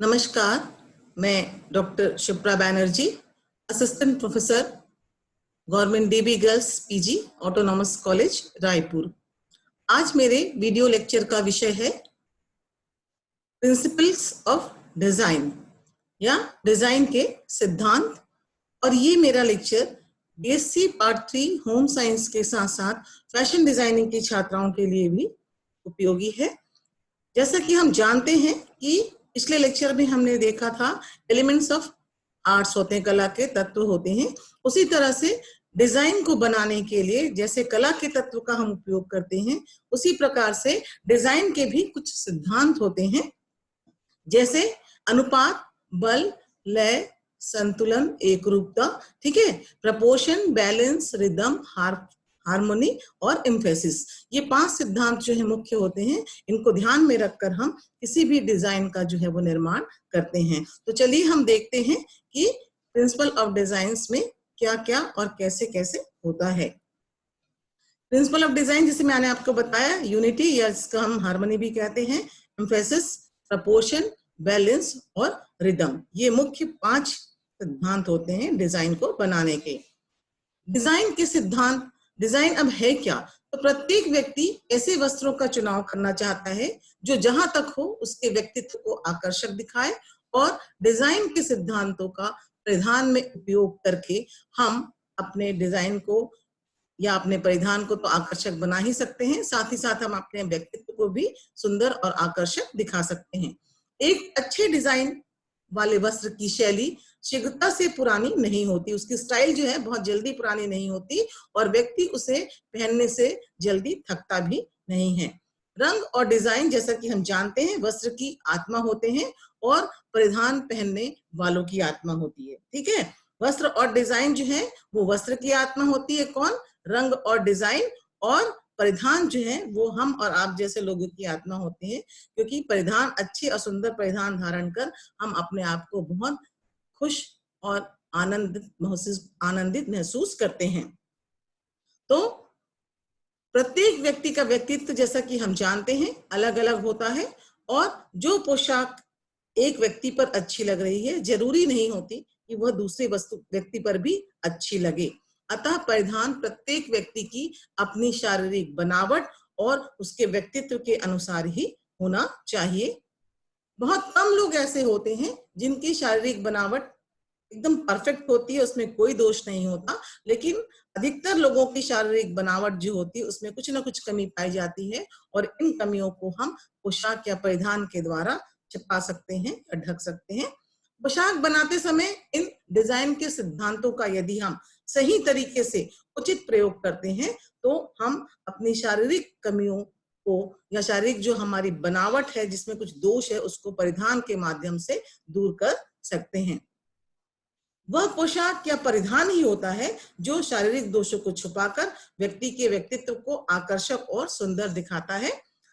नमस्कार, मैं doctor Shipra Banerjee, assistant professor, government dB girls PG, autonomous college Raipur. आज मेरे वीडियो लेक्चर का विषय है प्रिंसिपल्स ऑफ डिजाइन या डिजाइन के सिद्धांत। और ये मेरा lecture BSc part 3 home science के साथ साथ फैशन डिजाइनिंग की छात्राओं के लिए भी उपयोगी है। जैसा कि हम जानते हैं कि पिछले लेक्चर में हमने देखा था एलिमेंट्स ऑफ आर्ट्स होते हैं, कला के तत्व होते हैं। उसी तरह से डिजाइन को बनाने के लिए जैसे कला के तत्व का हम उपयोग करते हैं, उसी प्रकार से डिजाइन के भी कुछ सिद्धांत होते हैं, जैसे अनुपात, बल, लय, संतुलन, एकरूपता, ठीक है, प्रपोर्शन, बैलेंस, रिदम, हार्मोनी और एम्फेसिस। ये 5 सिद्धांत जो है मुख्य होते हैं। इनको ध्यान में रखकर हम किसी भी डिजाइन का जो है वो निर्माण करते हैं। तो चलिए हम देखते हैं कि प्रिंसिपल ऑफ डिजाइन्स में क्या क्या और कैसे कैसे होता है। प्रिंसिपल ऑफ डिजाइन जैसे मैंने आपको बताया, यूनिटी या इसका हम हार्मनी भी कहते हैं, एम्फेसिस, प्रपोर्शन, बैलेंस और रिदम, ये मुख्य 5 सिद्धांत होते हैं डिजाइन को बनाने के। डिजाइन के सिद्धांत, डिजाइन अब है क्या? तो प्रत्येक व्यक्ति ऐसे वस्त्रों का चुनाव करना चाहता है जो जहां तक हो उसके व्यक्तित्व को आकर्षक दिखाए, और डिजाइन के सिद्धांतों का परिधान में उपयोग करके हम अपने डिजाइन को या अपने परिधान को तो आकर्षक बना ही सकते हैं, साथ ही साथ हम अपने व्यक्तित्व को भी सुंदर और आकर्षक दिखा सकते हैं। एक अच्छे डिजाइन वाले वस्त्र की शैली शीघ्रता से पुरानी नहीं होती, उसकी स्टाइल जो है बहुत जल्दी पुरानी नहीं होती, और व्यक्ति उसे पहनने से जल्दी थकता भी नहीं है। रंग और डिजाइन जैसा कि हम जानते हैं वस्त्र की आत्मा होते हैं और परिधान पहनने वालों की आत्मा होती है, ठीक है। वस्त्र और डिजाइन जो है वो वस्त्र की आत्मा होती है, कौन? रंग और डिजाइन, और परिधान जो है वो हम और आप जैसे लोगों की आत्मा होते हैं, क्योंकि परिधान, अच्छे और सुंदर परिधान धारण कर हम अपने आप को बहुत खुश और आनंदित महसूस करते हैं। तो प्रत्येक व्यक्ति का व्यक्तित्व जैसा कि हम जानते हैं अलग अलग होता है, और जो पोशाक एक व्यक्ति पर अच्छी लग रही है जरूरी नहीं होती कि वह दूसरे व्यक्ति पर भी अच्छी लगे। अतः परिधान प्रत्येक व्यक्ति की अपनी शारीरिक बनावट और उसके व्यक्तित्व के अनुसार ही होना चाहिए। बहुत कम लोग ऐसे होते हैं जिनकी शारीरिक बनावट एकदम परफेक्ट होती है, उसमें कोई दोष नहीं होता, लेकिन अधिकतर लोगों की शारीरिक बनावट जो होती है उसमें कुछ ना कुछ कमी पाई जाती है, और इन कमियों को हम पोशाक या परिधान के द्वारा छिपा सकते हैं या ढक सकते हैं। पोशाक बनाते समय इन डिजाइन के सिद्धांतों का यदि हम सही तरीके से उचित प्रयोग करते हैं तो हम अपनी शारीरिक कमियों को या शारीरिक जो हमारी बनावट है जिसमें कुछ दोष है उसको परिधान के माध्यम से दूर कर सकते हैं। वह पोशाक या परिधान ही होता है जो शारीरिक दोषों को छुपाकर व्यक्ति के व्यक्तित्व को आकर्षक और सुंदर दिखाता है।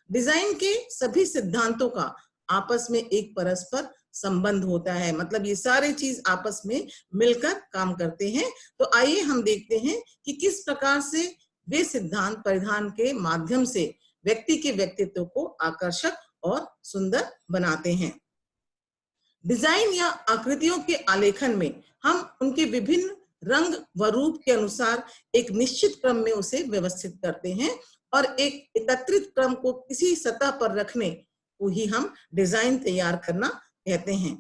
डिजाइन के सभी सिद्धांतों का आपस में एक परस्पर संबंध होता है, मतलब ये सारे चीज आपस में मिलकर काम करते हैं। तो आइए हम देखते हैं कि किस प्रकार से वे सिद्धांत परिधान के माध्यम से व्यक्ति के व्यक्तित्व को आकर्षक और सुंदर बनाते हैं। डिजाइन या आकृतियों के आलेखन में हम उनके विभिन्न रंग व रूप के अनुसार एक निश्चित क्रम में उसे व्यवस्थित करते हैं, और एक एकत्रित क्रम को किसी सतह पर रखने को ही हम डिजाइन तैयार करना कहते हैं।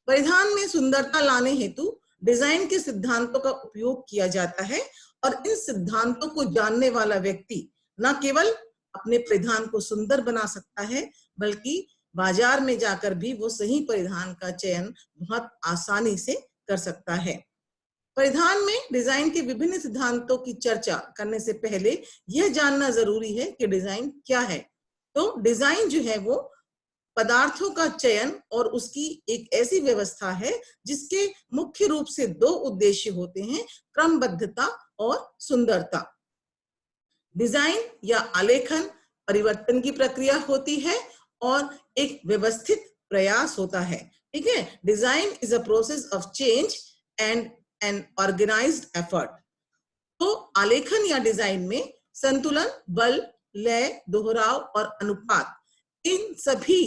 परिधान में सुंदरता लाने हेतु डिजाइन के सिद्धांतों का उपयोग किया जाता है, और इन सिद्धांतों को जानने वाला व्यक्ति न केवल अपने परिधान को सुंदर बना सकता है, बल्कि बाजार में जाकर भी वो सही परिधान का चयन बहुत आसानी से कर सकता है। परिधान में डिजाइन के विभिन्न सिद्धांतों की चर्चा करने से पहले यह जानना जरूरी है कि डिजाइन क्या है। तो डिजाइन जो है वो पदार्थों का चयन और उसकी एक ऐसी व्यवस्था है जिसके मुख्य रूप से 2 उद्देश्य होते हैं, क्रमबद्धता और सुंदरता। डिजाइन या आलेखन परिवर्तन की प्रक्रिया होती है और एक व्यवस्थित प्रयास होता है, ठीक है। Design is a process of change and an organised effort. तो आलेखन या डिजाइन में संतुलन, बल, लय, दोहराव और अनुपात, इन सभी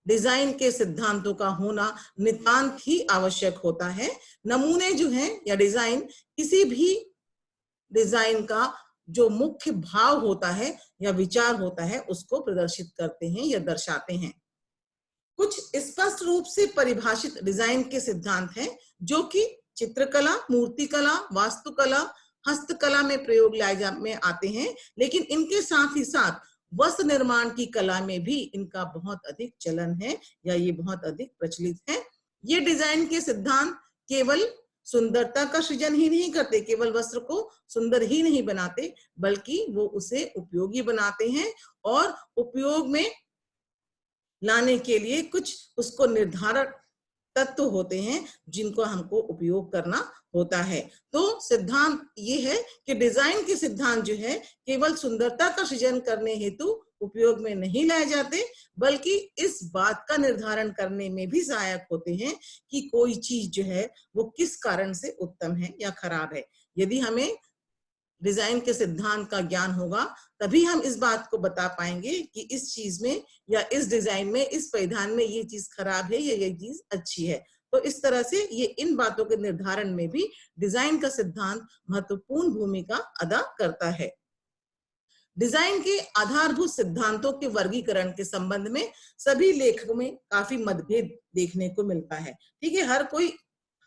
डिजाइन के सिद्धांतों का होना नितांत ही आवश्यक होता है। नमूने जो हैं या डिजाइन किसी भी डिजाइन का जो मुख्य भाव होता है या विचार होता है उसको प्रदर्शित करते हैं या दर्शाते हैं। कुछ स्पष्ट रूप से परिभाषित डिजाइन के सिद्धांत हैं जो कि चित्रकला, मूर्तिकला, वास्तुकला, हस्तकला में प्रयोग में आते हैं, लेकिन इनके साथ ही साथ वस्त्र निर्माण की कला में भी इनका बहुत अधिक चलन है या ये बहुत अधिक प्रचलित है। ये डिजाइन के सिद्धांत केवल सुंदरता का सृजन ही नहीं करते, केवल वस्त्र को सुंदर ही नहीं बनाते, बल्कि वो उसे उपयोगी बनाते हैं और उपयोग में लाने के लिए कुछ उसको निर्धारक तत्व होते हैं जिनको हमको उपयोग करना होता है। तो सिद्धांत ये है कि डिजाइन के सिद्धांत जो है केवल सुंदरता का सृजन करने हेतु उपयोग में नहीं लाए जाते, बल्कि इस बात का निर्धारण करने में भी सहायक होते हैं कि कोई चीज जो है वो किस कारण से उत्तम है या खराब है। यदि हमें डिजाइन के सिद्धांत का ज्ञान होगा तभी हम इस बात को बता पाएंगे कि इस चीज में या इस डिजाइन में, इस परिधान में ये चीज खराब है या ये चीज अच्छी है। तो इस तरह से ये इन बातों के निर्धारण में भी डिजाइन का सिद्धांत महत्वपूर्ण भूमिका अदा करता है। डिजाइन के आधारभूत सिद्धांतों के वर्गीकरण के संबंध में सभी लेखकों में काफी मतभेद देखने को मिलता है। ठीक है, हर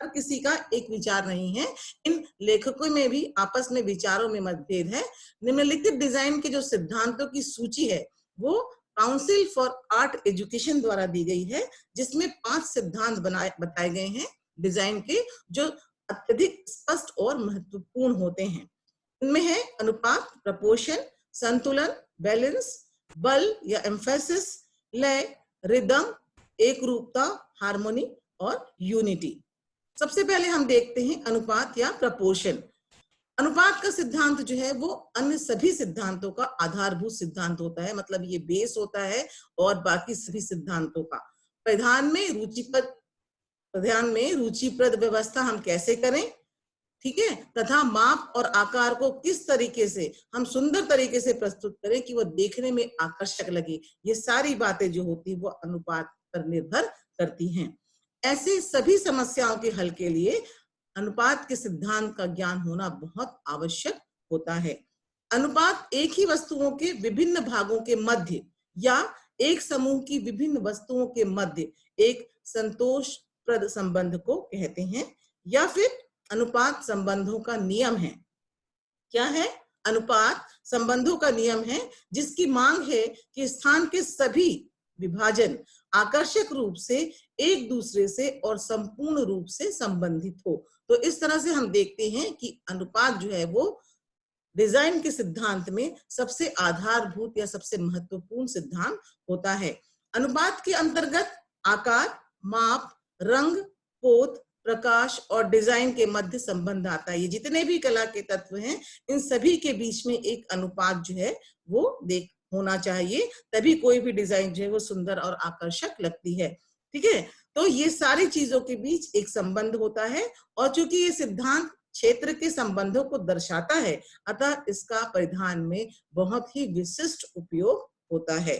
किसी का एक विचार नहीं है। इन लेखकों में भी आपस में विचारों में मतभेद है। निम्नलिखित डिजाइन के जो सिद्धांतों की सूची है वो काउंसिल फॉर आर्ट एजुकेशन द्वारा दी गई है, जिसमें 5 सिद्धांत बताए गए हैं डिजाइन के जो अत्यधिक स्पष्ट और महत्वपूर्ण होते हैं। इनमें है अनुपात, प्रपोर्शन, संतुलन, बैलेंस, बल या एम्फेसिस, लय, रिदम, एकरूपता, हार्मोनी और यूनिटी। सबसे पहले हम देखते हैं अनुपात या प्रपोर्शन। अनुपात का सिद्धांत जो है वो अन्य सभी सिद्धांतों का आधारभूत सिद्धांत होता है, मतलब ये बेस होता है और बाकी सभी सिद्धांतों का। परिधान में रुचिप्रद व्यवस्था हम कैसे करें, ठीक है, तथा माप और आकार को किस तरीके से हम सुंदर तरीके से प्रस्तुत करें कि वो देखने में आकर्षक लगे, ये सारी बातें जो होती है वो अनुपात पर निर्भर करती हैं। ऐसे सभी समस्याओं के हल के लिए अनुपात के सिद्धांत का ज्ञान होना बहुत आवश्यक होता है। अनुपात एक ही वस्तुओं के विभिन्न भागों के मध्य या एक समूह की विभिन्न वस्तुओं के मध्य एक संतोषप्रद संबंध को कहते हैं, या फिर अनुपात संबंधों का नियम है। क्या है? अनुपात संबंधों का नियम है जिसकी मांग है कि स्थान के सभी विभाजन आकर्षक रूप से एक दूसरे से और संपूर्ण रूप से संबंधित हो। तो इस तरह से हम देखते हैं कि अनुपात जो है वो डिजाइन के सिद्धांत में सबसे आधारभूत या सबसे महत्वपूर्ण सिद्धांत होता है। अनुपात के अंतर्गत आकार, माप, रंग, पोत, प्रकाश और डिजाइन के मध्य संबंध आता है। ये जितने भी कला के तत्व हैं इन सभी के बीच में एक अनुपात जो है वो होना चाहिए, तभी कोई भी डिजाइन जो है वो सुंदर और आकर्षक लगती है। ठीक है, तो ये सारी चीजों के बीच एक संबंध होता है और चूंकि ये सिद्धांत क्षेत्र के संबंधों को दर्शाता है, अतः इसका परिधान में बहुत ही विशिष्ट उपयोग होता है।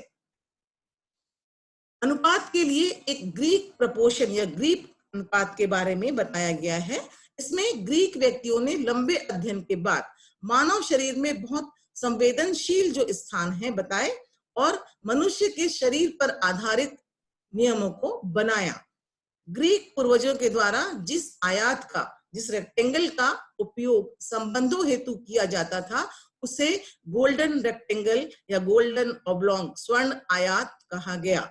अनुपात के लिए एक ग्रीक प्रपोर्शन या ग्रीक अनुपात के बारे में बताया गया है। इसमें ग्रीक व्यक्तियों ने लंबे अध्ययन के बाद मानव शरीर में बहुत संवेदनशील जो स्थान है बताए और मनुष्य के शरीर पर आधारित नियमों को बनाया। ग्रीक पूर्वजों के द्वारा जिस रेक्टेंगल का उपयोग संबंधों हेतु किया जाता था उसे गोल्डन रेक्टेंगल या गोल्डन ऑब्लॉन्ग स्वर्ण आयात कहा गया।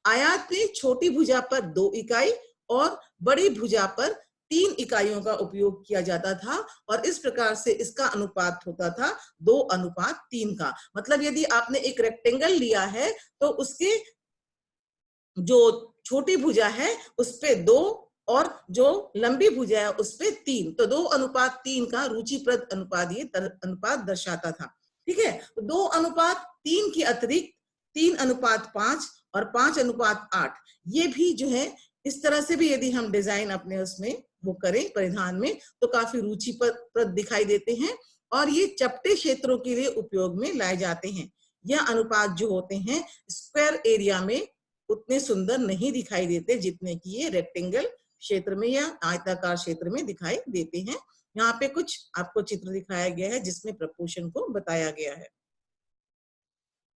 आयात में छोटी भुजा पर 2 इकाई और बड़ी भुजा पर 3 इकाइयों का उपयोग किया जाता था और इस प्रकार से इसका अनुपात होता था 2:3 का। मतलब यदि आपने एक रेक्टेंगल लिया है तो उसके जो छोटी भुजा है उस पे 2 और जो लंबी भुजा है उस पे 3, तो 2:3 का रुचिप्रद अनुपात ये अनुपात दर्शाता था। ठीक है, तो 2:3 के अतिरिक्त 3:5 और 5:8 ये भी जो है इस तरह से भी यदि हम डिजाइन अपने उसमें वो करें परिधान में तो काफी रुचिप्रद दिखाई देते हैं और ये चपटे क्षेत्रों के लिए उपयोग में लाए जाते हैं। यह अनुपात जो होते हैं स्क्वायर एरिया में उतने सुंदर नहीं दिखाई देते जितने कि ये रेक्टेंगल क्षेत्र में या आयताकार क्षेत्र में दिखाई देते हैं। यहाँ पे कुछ आपको चित्र दिखाया गया है जिसमें प्रपोर्शन को बताया गया है।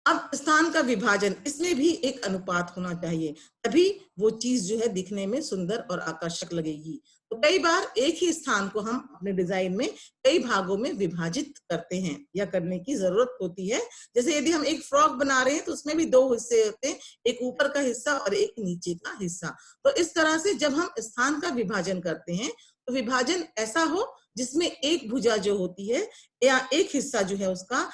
अब स्थान का विभाजन, इसमें भी एक अनुपात होना चाहिए, तभी वो चीज जो है दिखने में सुंदर और आकर्षक लगेगी। तो कई बार एक ही स्थान को हम अपने डिजाइन में कई भागों में विभाजित करते हैं या करने की जरूरत होती है। जैसे यदि हम एक फ्रॉक बना रहे हैं तो उसमें भी दो हिस्से होते हैं, एक ऊपर का हिस्सा और एक नीचे का हिस्सा। तो इस तरह से जब हम स्थान का विभाजन करते हैं तो विभाजन ऐसा हो जिसमें एक भुजा जो होती है या एक हिस्सा जो है उसका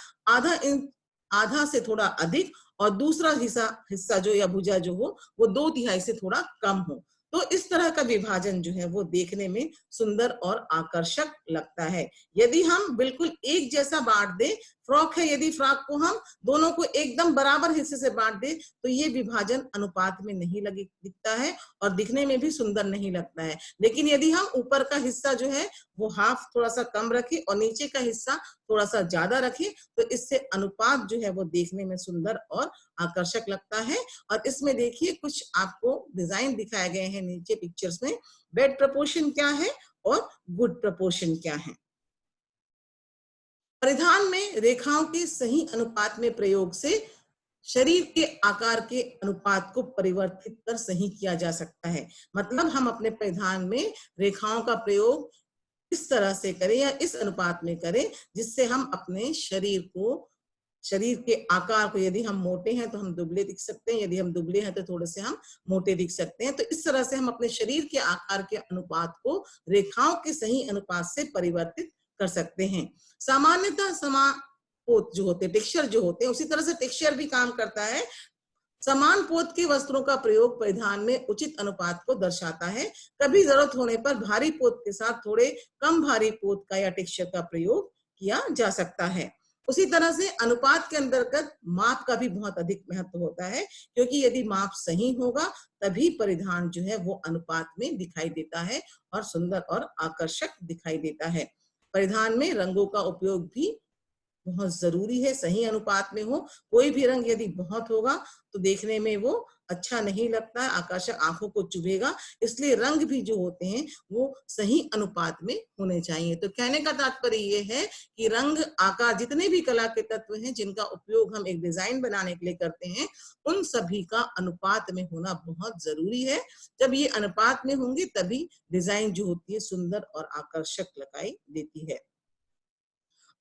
आधा से थोड़ा अधिक और दूसरा हिस्सा जो या भुजा जो हो वो 2/3 से थोड़ा कम हो। तो इस तरह का विभाजन जो है वो देखने में सुंदर और आकर्षक लगता है। यदि हम बिल्कुल एक जैसा बांट दे, फ्रॉक है, यदि फ्रॉक को हम दोनों को एकदम बराबर हिस्से से बांट दे तो ये विभाजन अनुपात में नहीं लगे दिखता है और दिखने में भी सुंदर नहीं लगता है। लेकिन यदि हम ऊपर का हिस्सा जो है वो हाफ थोड़ा सा कम रखे और नीचे का हिस्सा थोड़ा सा ज्यादा रखे तो इससे अनुपात जो है वो देखने में सुंदर और आकर्षक लगता है। और इसमें देखिए कुछ आपको डिजाइन दिखाए गए हैं नीचे पिक्चर्स में। बैड प्रपोर्शन क्या है और गुड प्रपोर्शन क्या है। परिधान में रेखाओं के सही अनुपात में प्रयोग से शरीर के आकार के अनुपात को परिवर्तित कर सही किया जा सकता है। मतलब हम अपने परिधान में रेखाओं का प्रयोग इस तरह से करें या इस अनुपात में करें जिससे हम अपने शरीर के आकार को, यदि हम मोटे हैं तो हम दुबले दिख सकते हैं, यदि हम दुबले हैं तो थोड़े से हम मोटे दिख सकते हैं। तो इस तरह से हम अपने शरीर के आकार के अनुपात को रेखाओं के सही अनुपात से परिवर्तित कर सकते हैं। सामान्यतः समान पोत जो होते हैं, टेक्सचर जो होते हैं, उसी तरह से टेक्सचर भी काम करता है। समान पोत के वस्त्रों का प्रयोग परिधान में उचित अनुपात को दर्शाता है। कभी जरूरत होने पर भारी पोत के साथ थोड़े कम भारी पोत का या टेक्सचर का प्रयोग किया जा सकता है। उसी तरह से अनुपात के अंतर्गत माप का भी बहुत अधिक महत्व होता है, क्योंकि यदि माप सही होगा तभी परिधान जो है वो अनुपात में दिखाई देता है और सुंदर और आकर्षक दिखाई देता है। परिधान में रंगों का उपयोग भी बहुत जरूरी है, सही अनुपात में हो। कोई भी रंग यदि बहुत होगा तो देखने में वो अच्छा नहीं लगता है, आकर्षक, आंखों को चुभेगा। इसलिए रंग भी जो होते हैं वो सही अनुपात में होने चाहिए। तो कहने का तात्पर्य ये है कि रंग, आकार, जितने भी कला के तत्व हैं जिनका उपयोग हम एक डिजाइन बनाने के लिए करते हैं, उन सभी का अनुपात में होना बहुत जरूरी है। जब ये अनुपात में होंगे तभी डिजाइन जो होती है सुंदर और आकर्षक दिखाई देती है।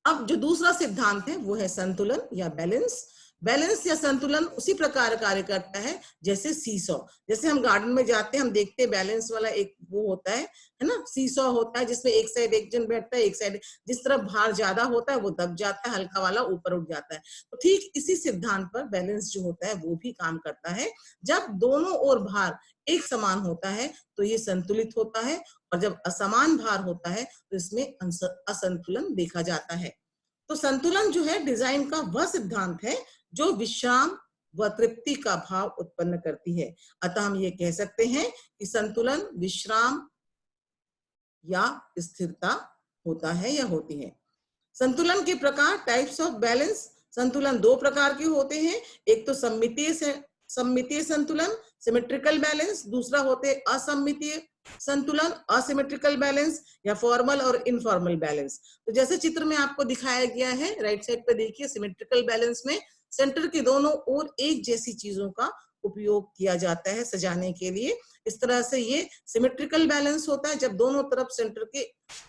अब जो दूसरा सिद्धांत है वो है संतुलन या बैलेंस। बैलेंस या संतुलन उसी प्रकार कार्य करता है जैसे सीसॉ। जैसे हम गार्डन में जाते हैं, हम देखते हैं बैलेंस वाला एक वो होता है ना, सीसॉ होता है जिसमें एक साइड एक जन बैठता है, एक साइड जिस तरफ भार ज्यादा होता है वो दब जाता है, हल्का वाला ऊपर उठ जाता है। तो ठीक इसी सिद्धांत पर बैलेंस जो होता है वो भी काम करता है। जब दोनों ओर भार एक समान होता है तो ये संतुलित होता है, और जब असमान भार होता है तो इसमें असंतुलन देखा जाता है। तो संतुलन जो है डिजाइन का वह सिद्धांत है जो विश्राम व तृप्ति का भाव उत्पन्न करती है। अतः हम ये कह सकते हैं कि संतुलन विश्राम या स्थिरता होता है या होती है। संतुलन के प्रकार, टाइप्स ऑफ बैलेंस। संतुलन दो प्रकार के होते हैं, एक तो सममितीय संतुलन, सिमेट्रिकल बैलेंस। दूसरा होते असममितीय संतुलन, असिमेट्रिकल बैलेंस, या फॉर्मल और इनफॉर्मल बैलेंस। तो जैसे चित्र में आपको दिखाया गया है, राइट साइड पे देखिए, सिमेट्रिकल बैलेंस में सेंटर के दोनों ओर एक जैसी चीजों का उपयोग किया जाता है सजाने के लिए। इस तरह से ये सिमेट्रिकल बैलेंस होता है जब दोनों तरफ सेंटर के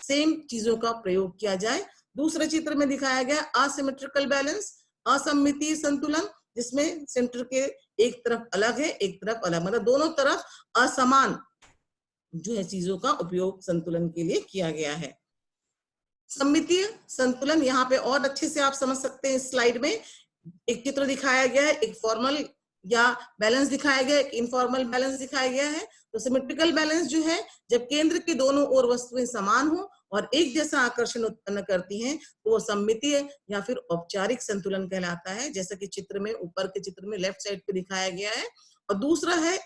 सेम चीजों का प्रयोग किया जाए। दूसरे चित्र में दिखाया गया असिमेट्रिकल बैलेंस, असममितीय संतुलन, जिसमें सेंटर के एक तरफ अलग है, एक तरफ अलग, मतलब दोनों तरफ असमान जो है चीजों का उपयोग संतुलन के लिए किया गया है। सममितीय संतुलन यहाँ पे और अच्छे से आप समझ सकते हैं। इस स्लाइड में एक चित्र दिखाया गया है, एक फॉर्मल या बैलेंस दिखाया गया है, एक इनफॉर्मल बैलेंस दिखाया गया है। तो सिमेट्रिकल बैलेंस जो है जब केंद्र के दोनों ओर वस्तुएं समान हो और एक जैसा आकर्षण उत्पन्न करती हैं तो वो सममितीय या फिर औपचारिक संतुलन कहलाता है, जैसा कि चित्र में, ऊपर के चित्र में लेफ्ट साइड पे दिखाया गया है। और दूसरा है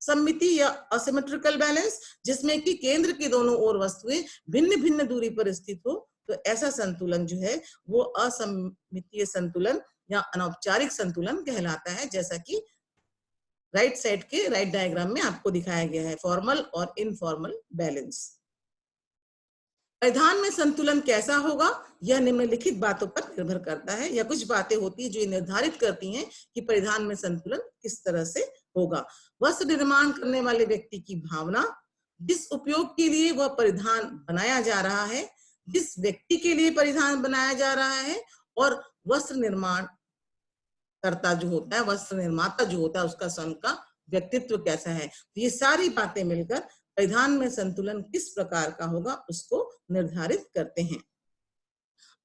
सममिति या असिमेट्रिकल बैलेंस, जिसमें कि केंद्र के दोनों ओर वस्तुएं भिन्न भिन्न दूरी पर स्थित हो। तो ऐसा संतुलन जो है वो असममितीय संतुलन या अनौपचारिक संतुलन कहलाता है, जैसा कि राइट साइड के राइट डायग्राम में आपको दिखाया गया है, फॉर्मल और इनफॉर्मल बैलेंस। परिधान में संतुलन कैसा होगा, यह निम्नलिखित बातों पर निर्भर करता है, या कुछ बातें होती है जो ये निर्धारित करती हैं कि परिधान में संतुलन किस तरह से होगा। वस्त्र निर्माण करने वाले व्यक्ति की भावना, जिस उपयोग के लिए वह परिधान बनाया जा रहा है, जिस व्यक्ति के लिए परिधान बनाया जा रहा है, और वस्त्र निर्माण करता जो होता है, वस्त्र निर्माता जो होता है, उसका स्वयं का व्यक्तित्व कैसा है। तो ये सारी बातें मिलकर परिधान में संतुलन किस प्रकार का होगा उसको निर्धारित करते हैं।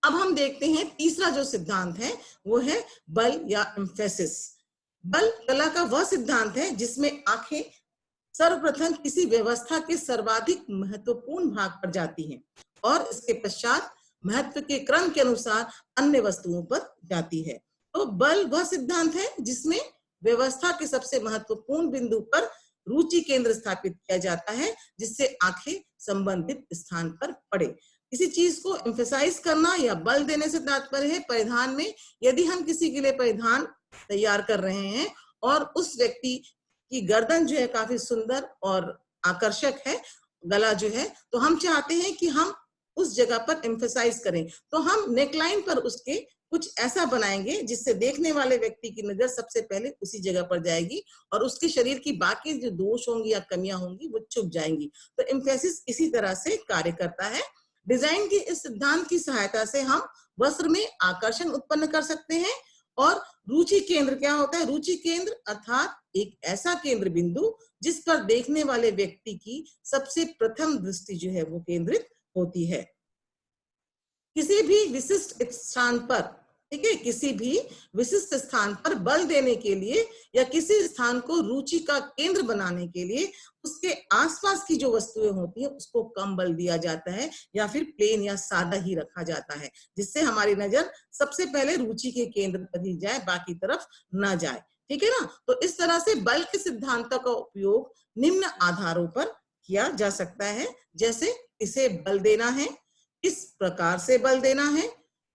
अब हम देखते हैं तीसरा जो सिद्धांत है वो है बल या एम्फेसिस। बल कला का वह सिद्धांत है जिसमें आंखें सर्वप्रथम किसी व्यवस्था के सर्वाधिक महत्वपूर्ण भाग पर जाती हैं और इसके पश्चात महत्व के क्रम के अनुसार अन्य वस्तुओं पर जाती है। तो बल वह सिद्धांत है जिसमें व्यवस्था के सबसे महत्वपूर्ण बिंदु पर रुचि केंद्र स्थापित किया जाता है, जिससे आंखें संबंधित स्थान पर पड़े। किसी चीज को एम्फेसाइज करना या बल देने से तात्पर्य है परिधान में, यदि हम किसी के लिए परिधान तैयार कर रहे हैं और उस व्यक्ति की गर्दन जो है काफी सुंदर और आकर्षक है, गला जो है, तो हम चाहते हैं कि हम उस जगह पर एम्फेसाइज करें, तो हम नेकलाइन पर उसके कुछ ऐसा बनाएंगे जिससे देखने वाले व्यक्ति की नजर सबसे पहले उसी जगह पर जाएगी और उसके शरीर की बाकी जो दोष होंगी या कमियां होंगी वो छुप जाएंगी। तो एम्फेसिस इसी तरह से कार्य करता है। डिजाइन के इस सिद्धांत की सहायता से हम वस्त्र में आकर्षण उत्पन्न कर सकते हैं। और रुचि केंद्र क्या होता है? रुचि केंद्र अर्थात एक ऐसा केंद्र बिंदु जिस पर देखने वाले व्यक्ति की सबसे प्रथम दृष्टि जो है वो केंद्रित होती है। किसी भी विशिष्ट स्थान पर, ठीक है, किसी भी विशिष्ट स्थान पर बल देने के लिए या किसी स्थान को रुचि का केंद्र बनाने के लिए उसके आसपास की जो वस्तुएं होती है उसको कम बल दिया जाता है या फिर प्लेन या सादा ही रखा जाता है, जिससे हमारी नजर सबसे पहले रुचि के केंद्र पर ही जाए, बाकी तरफ ना जाए। ठीक है ना? तो इस तरह से बल के सिद्धांतों का उपयोग निम्न आधारों पर किया जा सकता है, जैसे इसे बल देना है, किस प्रकार से बल देना है,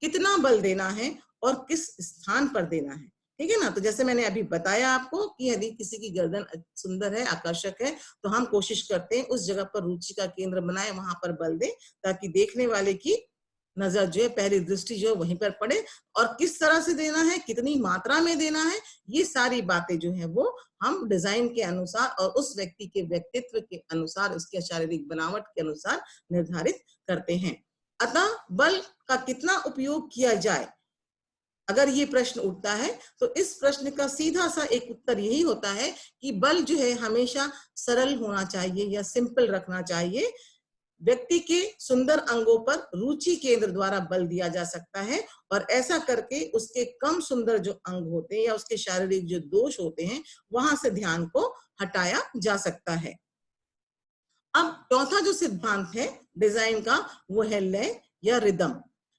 कितना बल देना है और किस स्थान पर देना है। ठीक है ना? तो जैसे मैंने अभी बताया आपको कि यदि किसी की गर्दन सुंदर है, आकर्षक है, तो हम कोशिश करते हैं उस जगह पर रुचि का केंद्र बनाए, वहां पर बल दें, ताकि देखने वाले की नजर जो है, पहली दृष्टि जो है वहीं पर पड़े। और किस तरह से देना है, कितनी मात्रा में देना है, ये सारी बातें जो है वो हम डिजाइन के अनुसार और उस व्यक्ति के व्यक्तित्व के अनुसार, उसके शारीरिक बनावट के अनुसार निर्धारित करते हैं। अतः बल का कितना उपयोग किया जाए, अगर ये प्रश्न उठता है तो इस प्रश्न का सीधा सा एक उत्तर यही होता है कि बल जो है हमेशा सरल होना चाहिए या सिंपल रखना चाहिए। व्यक्ति के सुंदर अंगों पर रुचि केंद्र द्वारा बल दिया जा सकता है और ऐसा करके उसके कम सुंदर जो अंग होते हैं या उसके शारीरिक जो दोष होते हैं वहां से ध्यान को हटाया जा सकता है। अब चौथा जो सिद्धांत है डिजाइन का वो है लय या रिदम।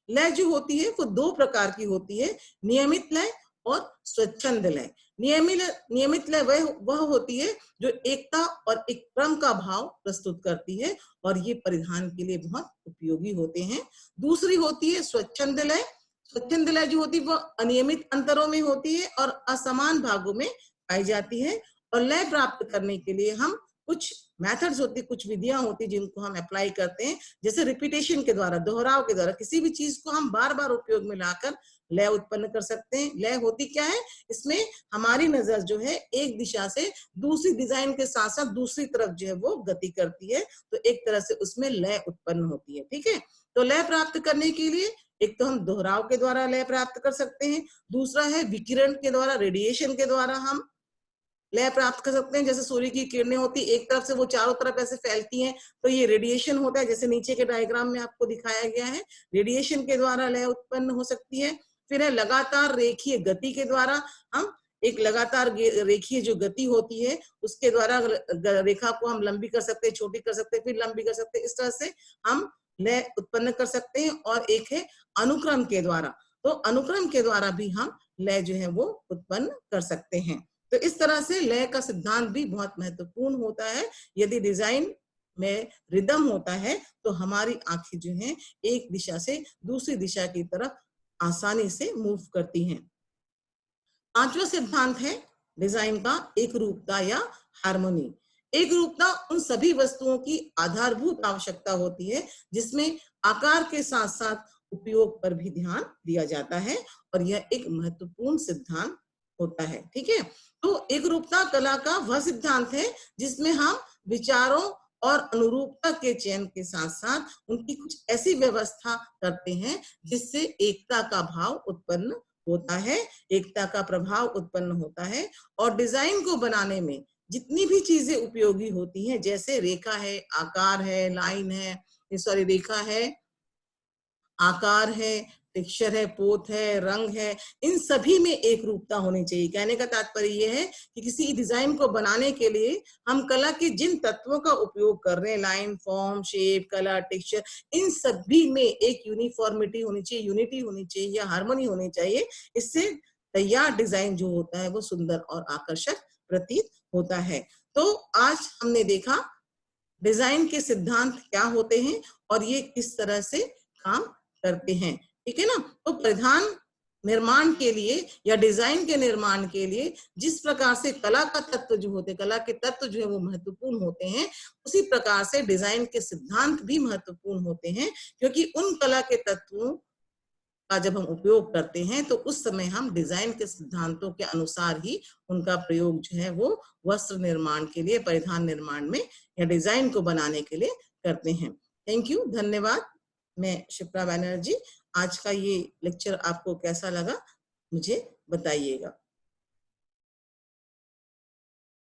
लय जो होती है वो दो प्रकार की होती है, नियमित लय और स्वच्छंद लय। नियमित लय वह होती है जो एकता और एक क्रम का भाव प्रस्तुत करती है और ये परिधान के लिए बहुत उपयोगी होते हैं। दूसरी होती है स्वच्छंद लय। स्वच्छंद लय जो होती है वो अनियमित अंतरों में होती है और असमान भागों में पाई जाती है। और लय प्राप्त करने के लिए हम कुछ मेथड्स होती, कुछ विधियां होती जिनको हम अप्लाई करते हैं, जैसे रिपीटेशन के द्वारा, दोहराव के द्वारा किसी भी चीज को हम बार बार उपयोग में लाकर लय उत्पन्न कर सकते हैं। लय होती क्या है? इसमें हमारी नजर जो है एक दिशा से दूसरी डिजाइन के साथ साथ दूसरी तरफ जो है वो गति करती है, तो एक तरह से उसमें लय उत्पन्न होती है। ठीक है? तो लय प्राप्त करने के लिए एक तो हम दोहराव के द्वारा लय प्राप्त कर सकते हैं, दूसरा है विकिरण के द्वारा, रेडिएशन के द्वारा हम लय प्राप्त कर सकते हैं। जैसे सूर्य की किरणें होती एक तरफ से वो चारों तरफ ऐसे फैलती हैं, तो ये रेडिएशन होता है, जैसे नीचे के डायग्राम में आपको दिखाया गया है। रेडिएशन के द्वारा लय उत्पन्न हो सकती है। फिर है लगातार रेखीय गति के द्वारा, हम एक लगातार रेखीय जो गति होती है उसके द्वारा रेखा को हम लंबी कर सकते हैं, छोटी कर सकते हैं, फिर लंबी कर सकते हैं, इस तरह से हम लय उत्पन्न कर सकते हैं। और एक है अनुक्रम के द्वारा, तो अनुक्रम के द्वारा भी हम लय जो है वो उत्पन्न कर सकते हैं। तो इस तरह से लय का सिद्धांत भी बहुत महत्वपूर्ण होता है। यदि डिजाइन में रिदम होता है तो हमारी आंखें जो हैं एक दिशा से दूसरी दिशा की तरफ आसानी से मूव करती हैं। पांचवा सिद्धांत है डिजाइन का एक रूपता या हार्मोनी। एक रूपता उन सभी वस्तुओं की आधारभूत आवश्यकता होती है जिसमें आकार के साथ साथ उपयोग पर भी ध्यान दिया जाता है, और यह एक महत्वपूर्ण सिद्धांत होता है। ठीक है, तो एक रूपता कला का वह सिद्धांत है जिसमें हम विचारों और अनुरूपता के चयन के साथ साथ उनकी कुछ ऐसी व्यवस्था करते हैं जिससे एकता का भाव उत्पन्न होता है, एकता का प्रभाव उत्पन्न होता है। और डिजाइन को बनाने में जितनी भी चीजें उपयोगी होती हैं, जैसे रेखा है, आकार है, लाइन है, सॉरी रेखा है, आकार है, टेक्सचर है, पोत है, रंग है, इन सभी में एक रूपता होनी चाहिए। कहने का तात्पर्य यह है कि किसी डिजाइन को बनाने के लिए हम कला के जिन तत्वों का उपयोग कर रहे हैं, line, form, shape, colour, texture, इन सभी में एक यूनिफॉर्मिटी होनी चाहिए, यूनिटी होनी चाहिए या हार्मनी होनी चाहिए। इससे तैयार डिजाइन जो होता है वो सुंदर और आकर्षक प्रतीत होता है। तो आज हमने देखा डिजाइन के सिद्धांत क्या होते हैं और ये किस तरह से काम करते हैं। ठीक है ना, तो परिधान निर्माण के लिए या डिजाइन के निर्माण के लिए जिस प्रकार से कला का तत्व जो होते हैं, कला के तत्व जो है वो महत्वपूर्ण होते हैं, उसी प्रकार से डिजाइन के सिद्धांत भी महत्वपूर्ण होते हैं, क्योंकि उन कला के तत्वों का जब हम उपयोग करते हैं तो उस समय हम डिजाइन के सिद्धांतों के अनुसार ही उनका प्रयोग जो है वो वस्त्र निर्माण के लिए, परिधान निर्माण में या डिजाइन को बनाने के लिए करते हैं। थैंक यू, धन्यवाद। मैं शिप्रा बैनर्जी। आज का ये लेक्चर आपको कैसा लगा मुझे बताइएगा।